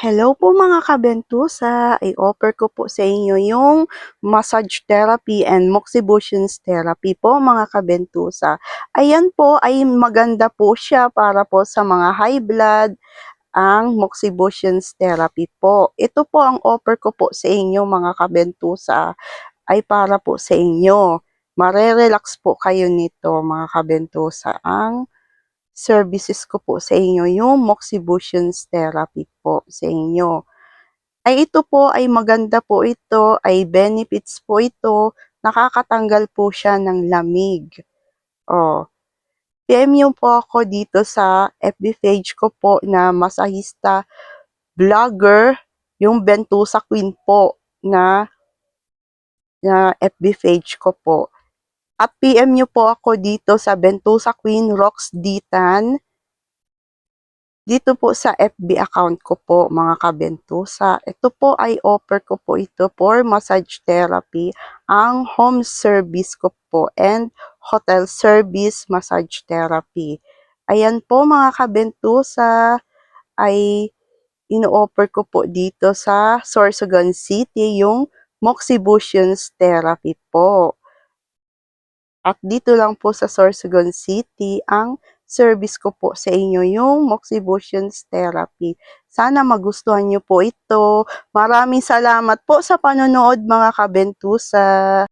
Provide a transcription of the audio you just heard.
Hello po mga kabentusa, i-offer ko po sa inyo yung massage therapy and moxibutions therapy po mga kabentusa. Ayan po ay maganda po siya para po sa mga high blood, ang moxibutions therapy po. Ito po ang offer ko po sa inyo mga kabentusa ay para po sa inyo. Marerelax po kayo nito mga kabentusa. Ang services ko po sa inyo, yung moxibutions therapy po sa inyo. Ay ito po ay maganda po ito, ay benefits po ito, nakakatanggal po siya ng lamig. Oh, PM niyo po ako dito sa FB page ko po na masahista vlogger, yung Bentusa Queen po na FB page ko po. At PM niyo po ako dito sa Bentusa Queen Rox Ditan, dito po sa FB account ko po mga kabentusa. Ito po ay offer ko po ito for massage therapy, ang home service ko po and hotel service massage therapy. Ayan po mga kabentusa ay ino-offer ko po dito sa Sorsogon City yung moxibutions therapy po. At dito lang po sa Sorsogon City, ang service ko po sa inyo yung moxibutions therapy. Sana magustuhan nyo po ito. Maraming salamat po sa panonood mga kabentusa.